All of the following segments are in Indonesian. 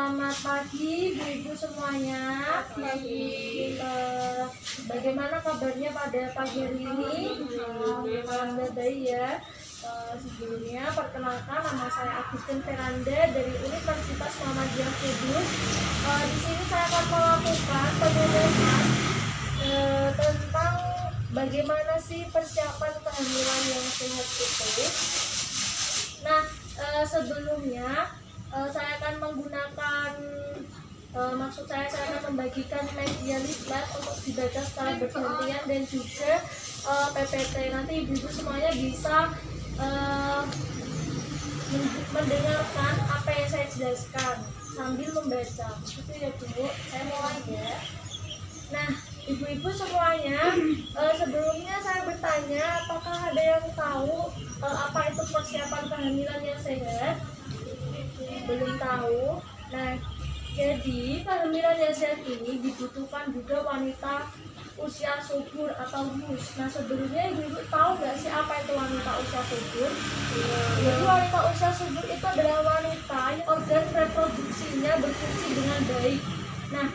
Selamat pagi ibu-ibu semuanya. Bagaimana kabarnya pada pagi hari ini? Alhamdulillah baik ya. Sebelumnya perkenalkan, nama saya Agustin Veranda dari Universitas Muhammadiyah Kudus. Di sini saya akan melakukan penjelasan tentang bagaimana sih persiapan kehamilan yang sehat itu. Nah, sebelumnya saya akan menggunakan saya akan membagikan media leaflet untuk dibaca secara bergantian dan juga PPT. Nanti ibu-ibu semuanya bisa mendengarkan apa yang saya jelaskan sambil membaca. Itu ya Bu, saya mulai ya. Nah, ibu-ibu semuanya, sebelumnya saya bertanya, apakah ada yang tahu apa itu persiapan kehamilan yang sehat? Belum tahu. Nah, jadi kehamilan yang sehat ini dibutuhkan juga wanita usia subur atau HUS. Nah, sebelumnya ibu-ibu tahu nggak sih apa itu wanita usia subur? Jadi wanita usia subur itu adalah wanita yang organ reproduksinya berfungsi dengan baik. Nah,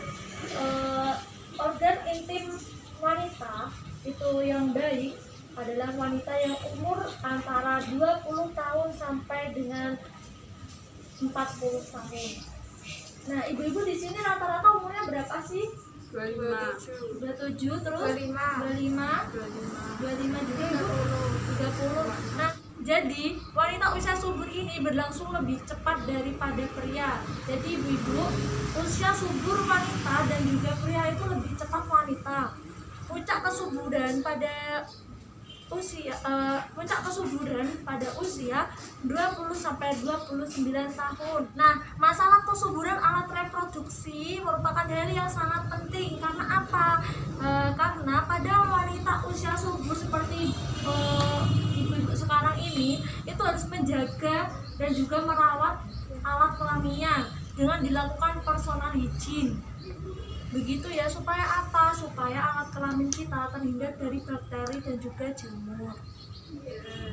organ intim wanita itu yang baik adalah wanita yang umur antara 20 tahun sampai dengan 40 tahun. Nah, ibu-ibu di sini rata-rata umurnya berapa sih? 27, terus 25 juga Ibu? 30. Nah, jadi wanita usia subur ini berlangsung lebih cepat daripada pria. Jadi ibu-ibu, usia subur wanita dan juga pria itu lebih cepat wanita. Puncak kesuburan pada usia 20 sampai 29 tahun. Nah, masalah kesuburan alat reproduksi merupakan hal yang sangat penting. Karena apa? Karena pada wanita usia subur seperti ibu-ibu sekarang ini, itu harus menjaga dan juga merawat alat kelaminnya dengan dilakukan personal hygiene. Begitu ya, supaya apa? Supaya alat kelamin kita terhindar dari bakteri dan juga jamur.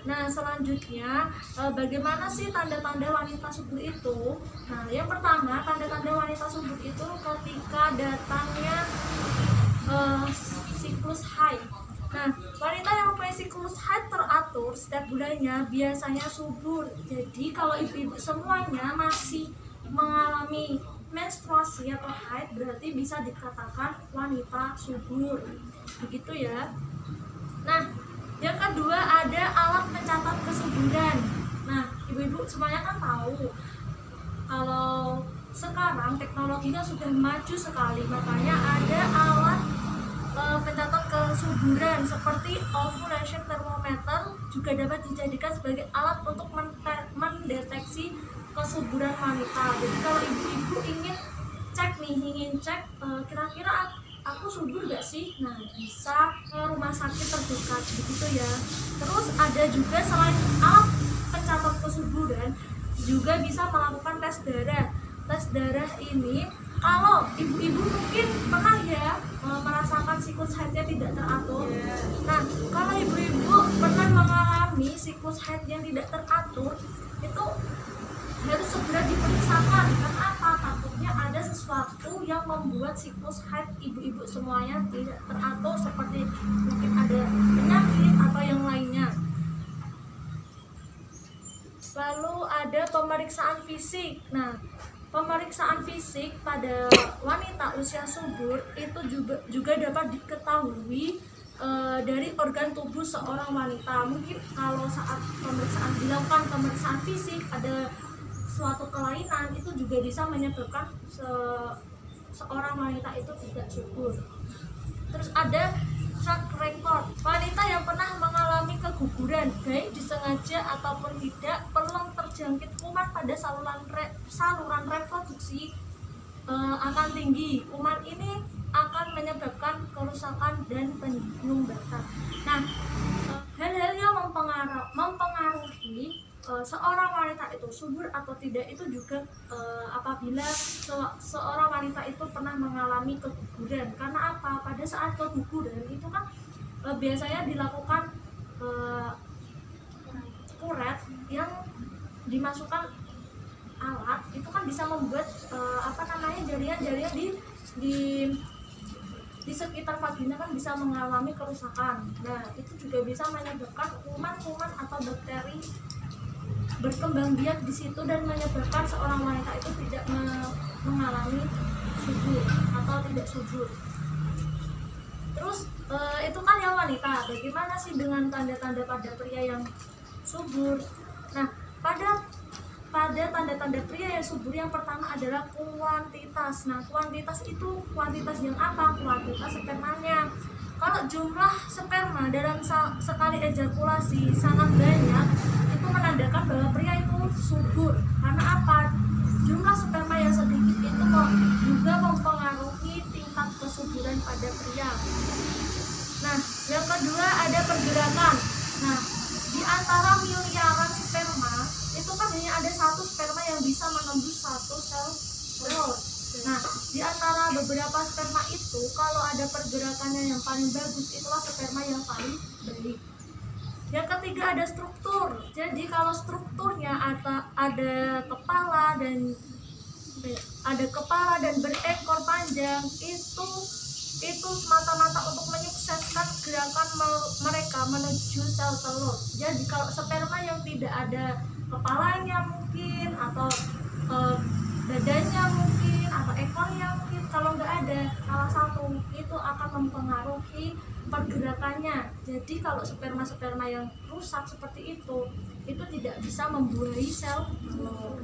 Nah, selanjutnya bagaimana sih tanda-tanda wanita subur itu? Nah, yang pertama, tanda-tanda wanita subur itu ketika datangnya siklus haid. Nah, wanita yang mempunyai siklus haid teratur setiap bulannya biasanya subur. Jadi kalau ibu-ibu semuanya masih mengalami menstruasi atau haid, berarti bisa dikatakan wanita subur. Begitu ya. Nah, yang kedua ada alat pencatat kesuburan. Nah, ibu-ibu semuanya kan tahu kalau sekarang teknologinya sudah maju sekali, makanya ada alat pencatat kesuburan seperti ovulation thermometer juga dapat dijadikan sebagai alat untuk mendeteksi kesuburan wanita. Jadi kalau ibu-ibu ingin cek kira-kira aku subur gak sih? Nah, bisa ke rumah sakit terdekat begitu ya. Terus ada juga selain alat pencatat kesuburan juga bisa melakukan tes darah. Tes darah ini kalau ibu-ibu mungkin pernah ya merasakan siklus haidnya tidak teratur. Nah, kalau ibu-ibu pernah mengalami siklus haid yang tidak teratur, itu harus segera diperiksakan. Karena apa? Takutnya ada sesuatu yang membuat siklus haid ibu-ibu semuanya tidak teratur, seperti mungkin ada penyakit atau yang lainnya. Lalu ada pemeriksaan fisik. Nah, pemeriksaan fisik pada wanita usia subur itu juga dapat diketahui dari organ tubuh seorang wanita. Mungkin kalau saat dilakukan pemeriksaan fisik ada suatu kelainan, itu juga bisa menyebabkan seorang wanita itu tidak subur. Terus ada track record. Wanita yang pernah mengalami keguguran, baik disengaja ataupun tidak, peluang terjangkit kuman pada saluran reproduksi akan tinggi. Kuman ini akan menyebabkan kerusakan dan penyumbatan. Nah, hal-hal yang mempengaruhi seorang wanita itu subur atau tidak itu juga apabila seorang wanita itu pernah mengalami keguguran. Karena apa? Pada saat keguguran itu kan biasanya dilakukan kuret yang dimasukkan alat, itu kan bisa membuat jaringan-jaringan di sekitar vagina kan bisa mengalami kerusakan. Nah, itu juga bisa menyebabkan kuman-kuman atau bakteri berkembang biak di situ dan menyebabkan seorang wanita itu tidak mengalami subur atau tidak subur. Terus itu kan yang wanita. Bagaimana sih dengan tanda-tanda pada pria yang subur? Nah, pada tanda-tanda pria yang subur yang pertama adalah kuantitas. Nah, kuantitas itu kuantitas yang apa? Kuantitas spermanya. Kalau jumlah sperma dalam sekali ejakulasi sangat banyak, itu menandakan bahwa pria itu subur. Karena apa? Jumlah sperma yang sedikit itu kok juga mempengaruhi tingkat kesuburan pada pria. Nah, yang kedua ada pergerakan. Nah, di antara miliaran sperma itu kan hanya ada satu sperma yang bisa menembus satu sel telur. Nah, di antara beberapa sperma itu kalau ada pergerakannya yang paling bagus, itulah sperma yang paling baik. Yang ketiga ada struktur. Jadi kalau strukturnya ada kepala dan berekor panjang, itu semata-mata untuk menyukseskan gerakan mereka menuju sel telur. Jadi kalau sperma yang tidak ada kepalanya mungkin, atau badannya mungkin, atau ekornya mungkin, kalau nggak ada salah satu, itu akan mempengaruhi pergerakannya. Jadi kalau sperma yang rusak seperti itu tidak bisa membuahi sel telur.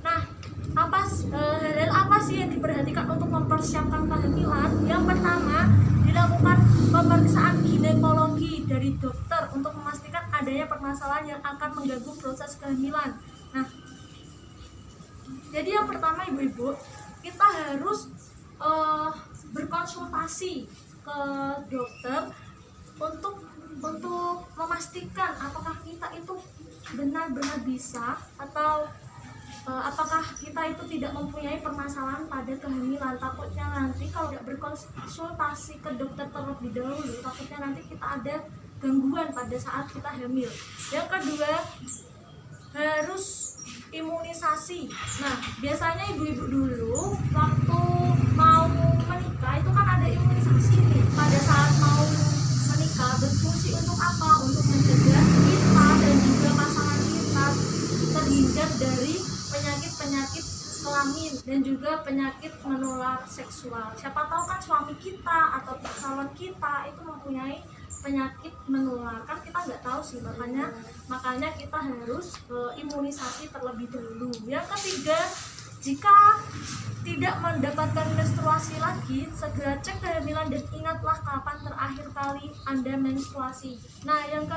Nah, hal-hal apa sih yang diperhatikan untuk mempersiapkan kehamilan? Yang pertama, dilakukan pemeriksaan ginekologi dari dokter untuk memastikan adanya permasalahan yang akan mengganggu proses kehamilan. Nah, jadi yang pertama ibu-ibu, kita harus berkonsultasi ke dokter untuk memastikan apakah kita itu benar-benar bisa, atau apakah kita itu tidak mempunyai permasalahan pada kehamilan. Takutnya nanti kalau tidak berkonsultasi ke dokter terlebih dahulu, takutnya nanti kita ada gangguan pada saat kita hamil. Yang kedua, harus imunisasi. Nah, biasanya ibu-ibu dulu waktu mau menikah itu kan ada imunisasi nih. Pada saat mau menikah berfungsi untuk apa? Untuk mencegah kita dan juga pasangan kita terhindar dari penyakit kelamin dan juga penyakit menular seksual. Siapa tahu kan suami kita atau calon kita itu mempunyai penyakit menular, kan kita nggak tahu sih, makanya kita harus imunisasi terlebih dahulu. Yang ketiga, jika tidak mendapatkan menstruasi lagi, segera cek kehamilan dan ingatlah kapan terakhir kali Anda menstruasi. Nah, yang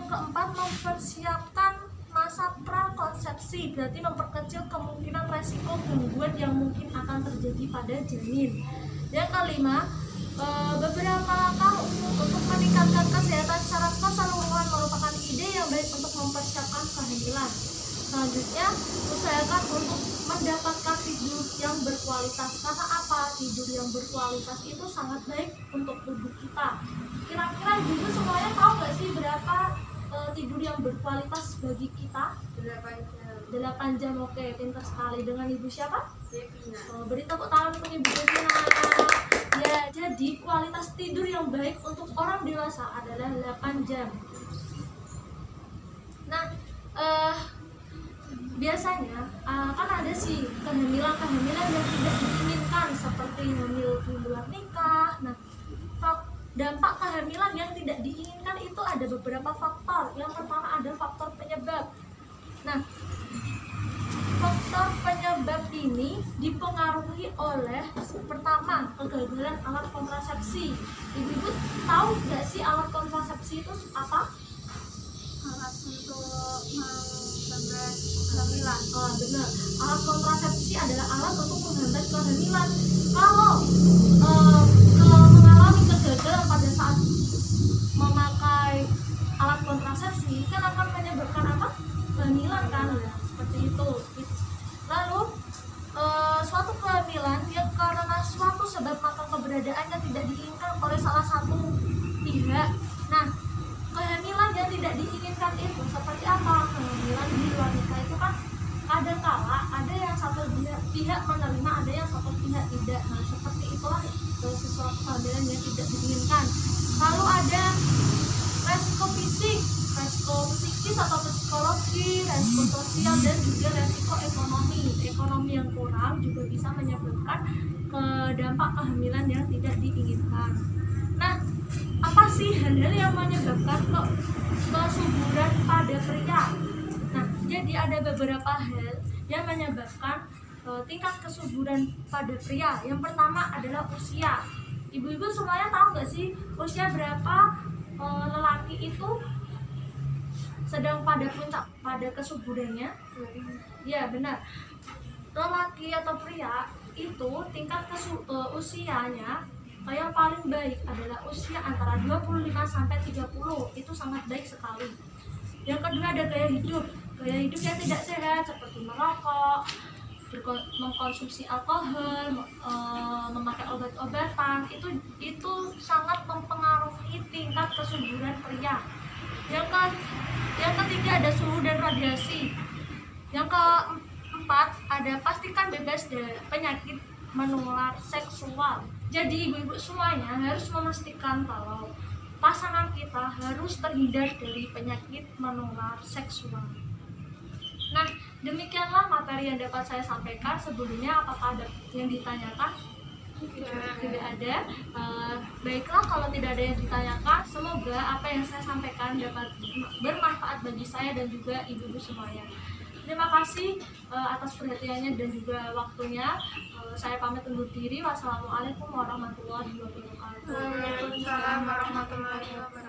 keempat, mempersiapkan masa prakonsepsi, berarti memperkecil kemungkinan resiko gangguan yang mungkin akan terjadi pada janin. Yang kelima, beberapa langkah untuk meningkatkan kesehatan secara keseluruhan merupakan ide yang baik untuk mempersiapkan kehamilan. Selanjutnya, usahakan untuk mendapatkan tidur yang berkualitas. Karena apa? Tidur yang berkualitas itu sangat baik untuk tubuh kita. Kira-kira ibu semuanya tahu nggak sih berapa tidur yang berkualitas bagi kita? 8 jam. Oke, pintar sekali. Dengan ibu siapa? Devina. Beri tepuk tangan untuk ibu Devina. Ya, jadi kualitas tidur yang baik untuk orang dewasa adalah 8 jam. Nah, biasanya kan ada sih kehamilan yang tidak diinginkan, seperti hamil di luar nikah. Nah, dampak kehamilan yang tidak diinginkan itu ada beberapa faktor. Yang pertama ada faktor penyebab. Nah, faktor penyebab ini dipengaruhi oleh pertama, kegagalan alat kontrasepsi. Ibu-ibu tahu nggak sih alat kontrasepsi itu apa? Alat untuk menghambat kehamilan. Oh, benar. Alat kontrasepsi adalah alat untuk menghambat kehamilan. Kalau mengalami kegagalan pada saat memakai alat kontrasepsi, kan akan menyebabkan apa? Kehamilan kan, seperti itu. Lalu suatu kehamilan yang karena suatu sebab maka keberadaannya tidak diinginkan oleh salah satu pihak. Nah, kehamilan yang tidak diinginkan itu seperti apa? Kehamilan di luar nikah itu kan ada kala ada yang pihak menerima, ada yang satu pihak tidak. Nah, seperti itulah sesuatu kehamilan yang tidak diinginkan. Lalu ada resiko fisik, resiko psikis atau psikologi, resiko sosial, dan juga resiko ekonomi. Ekonomi yang kurang juga bisa menyebabkan ke dampak kehamilan yang tidak diinginkan. Nah, apa sih hal-hal yang menyebabkan kesuburan pada pria? Nah, jadi ada beberapa hal yang menyebabkan tingkat kesuburan pada pria. Yang pertama adalah usia. Ibu-ibu semuanya tahu nggak sih usia berapa lelaki itu sedang pada puncak pada kesuburannya? Ya, benar. Lelaki atau pria itu tingkat usianya yang paling baik adalah usia antara 25 sampai 30. Itu sangat baik sekali. Yang kedua ada gaya hidup. Gaya hidup yang tidak sehat seperti merokok, mengkonsumsi alkohol, memakai obat-obatan, itu sangat mempengaruhi tingkat kesuburan pria. Yang ketiga ada suhu dan radiasi. Yang keempat ada pastikan bebas dari penyakit menular seksual. Jadi ibu-ibu semuanya harus memastikan kalau pasangan kita harus terhindar dari penyakit menular seksual. Nah, demikianlah materi yang dapat saya sampaikan. Sebelumnya apakah ada yang ditanyakan? Tidak ada. Baiklah, kalau tidak ada yang ditanyakan, semoga apa yang saya sampaikan dapat bermanfaat bagi saya dan juga ibu-ibu semuanya. Terima kasih atas perhatiannya dan juga waktunya. Saya pamit undur diri. Wassalamualaikum warahmatullahi wabarakatuh. Waalaikumsalam warahmatullahi wabarakatuh.